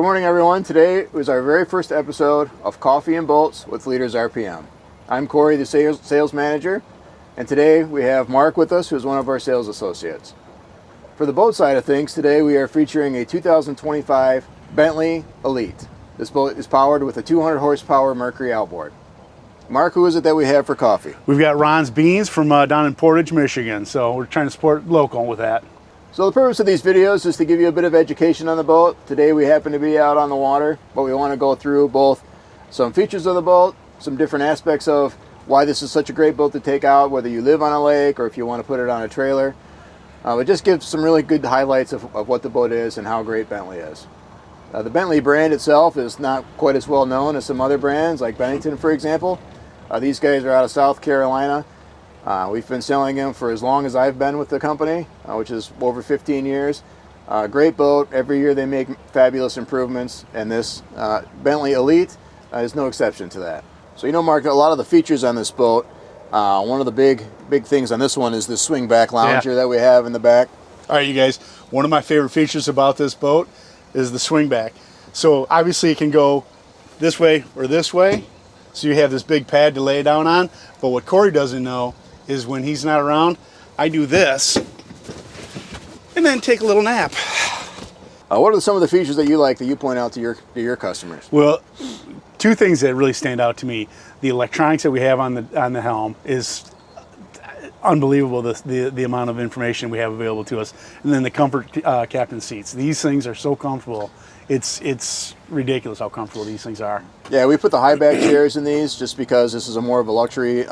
morning, everyone. Today was our very first episode of Coffee and Bolts with Leaders RPM. I'm Corey, the sales manager, and today we have Mark with us, who's one of our sales associates. For the boat side of things, today we are featuring a 2025 Bentley Elite. This boat is powered with a 200 horsepower Mercury outboard. Mark, who is it that we have for coffee? We've got Ron's Beans from down in Portage, Michigan, so we're trying to support local with that. So the purpose of these videos is to give you a bit of education on the boat. Today we happen to be out on the water, but we want to go through both some features of the boat, some different aspects of why this is such a great boat to take out, whether you live on a lake or if you want to put it on a trailer. But just give some really good highlights of what the boat is and how great Bentley is. The Bentley brand itself is not quite as well known as some other brands like Bennington, for example. These guys are out of South Carolina. We've been selling them for as long as I've been with the company, which is over 15 years. Great boat. Every year they make fabulous improvements, and this Bentley Elite is no exception to that. So you know, Mark, a lot of the features on this boat, one of the big things on this one is this swing back lounger that we have in the back. All right, you guys, one of my favorite features about this boat is the swing back. So obviously it can go this way or this way, so you have this big pad to lay down on. But what Corey doesn't know is when he's not around, I do this and then take a little nap. What are some of the features that you like that you point out to your customers? Well, two things that really stand out to me. The electronics that we have on the helm is unbelievable, the amount of information we have available to us. And then the comfort captain seats. These things are so comfortable. It's ridiculous how comfortable these things are. Yeah, we put the high back chairs in these just because this is a more of a luxury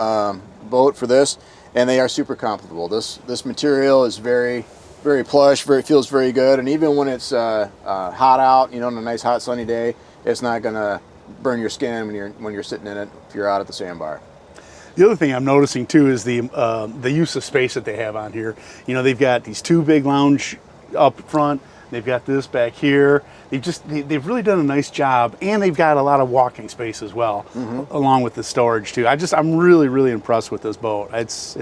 boat for this, and they are super comfortable. This material is very plush, feels very good, and even when it's hot out, you know, on a nice hot sunny day, it's not gonna burn your skin when you're sitting in it if you're out at the sandbar. The other thing I'm noticing too is the use of space that they have on here. You know, they've got these two big lounge up front. They've got this back here. They've really done a nice job, and they've got a lot of walking space as well, along with the storage too. I'm really impressed with this boat. It's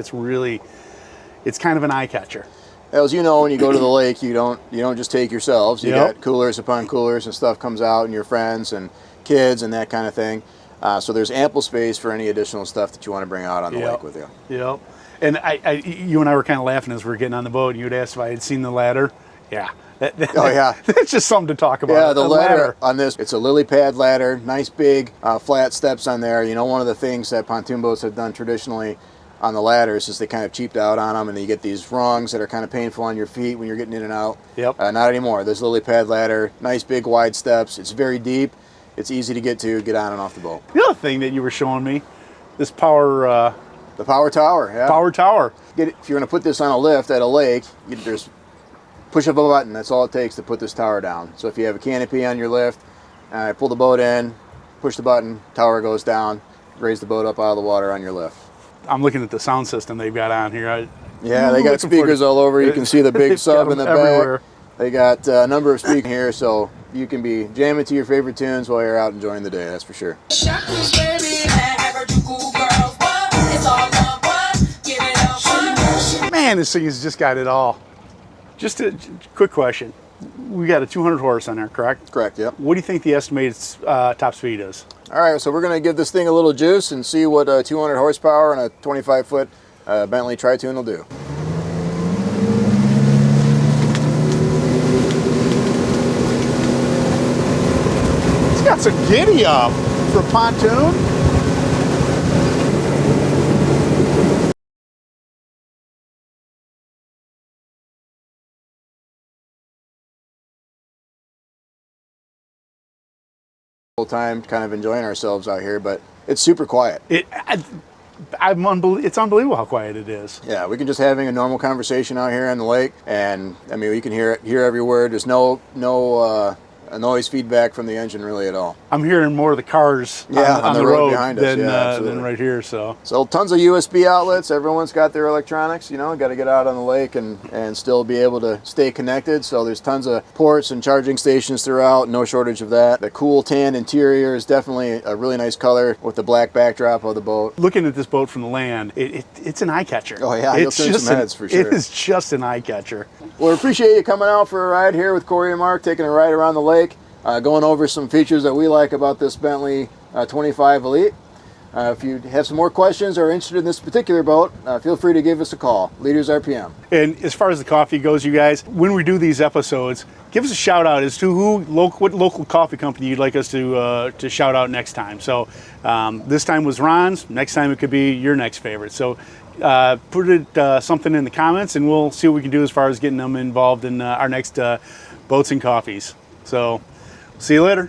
kind of an eye catcher. As you know, when you go to the lake, you don't just take yourselves. You got coolers upon coolers, and stuff comes out, and your friends and kids and that kind of thing. So there's ample space for any additional stuff that you want to bring out on the lake with you. Yep. And you and I were kind of laughing as we were getting on the boat, and you had asked if I had seen the ladder. Yeah. Oh yeah, that's just something to talk about. Yeah, the ladder on this, it's a lily pad ladder, nice big flat steps on there. You know, one of the things that pontoon boats have done traditionally on the ladders is they kind of cheaped out on them, and you get these rungs that are kind of painful on your feet when you're getting in and out. Yep. Not anymore. This lily pad ladder, nice big wide steps. It's very deep. It's easy to get on and off the boat. The other thing that you were showing me, this power. The power tower. Yeah. Power tower. If you're going to put this on a lift at a lake, there's push of a button. That's all it takes to put this tower down. So if you have a canopy on your lift, pull the boat in, push the button, tower goes down, raise the boat up out of the water on your lift. I'm looking at the sound system they've got on here. Yeah, they got speakers all over. You can see the big sub in the back. They got a number of speakers here, so you can be jamming to your favorite tunes while you're out enjoying the day, that's for sure. Man, this thing has just got it all. Just a quick question. We got a 200 horse on there, correct? Correct, yep. What do you think the estimated top speed is? All right, so we're going to give this thing a little juice and see what 200 horsepower and a 25-foot Bentley Tri-Tune will do. It's got some giddy up for a pontoon. Whole time kind of enjoying ourselves out here, but it's super quiet. It's unbelievable how quiet it is. Yeah, we can just having a normal conversation out here on the lake, and I mean, we can hear every word. There's no noise feedback from the engine really at all. I'm hearing more of the cars on the road behind us than right here. So tons of USB outlets. Everyone's got their electronics. You know, got to get out on the lake and still be able to stay connected. So there's tons of ports and charging stations throughout. No shortage of that. The cool tan interior is definitely a really nice color with the black backdrop of the boat. Looking at this boat from the land, it's an eye catcher. Oh yeah, you'll turn some heads for sure. It is just an eye catcher. Well, we appreciate you coming out for a ride here with Corey and Mark, taking a ride around the lake. going over some features that we like about this Bentley 25 Elite. If you have some more questions or are interested in this particular boat, feel free to give us a call. Leaders RPM. And as far as the coffee goes, you guys, when we do these episodes, give us a shout out as to what local coffee company you'd like us to shout out next time. So this time was Ron's. Next time it could be your next favorite. So put something in the comments, and we'll see what we can do as far as getting them involved in our next boats and coffees. So see you later.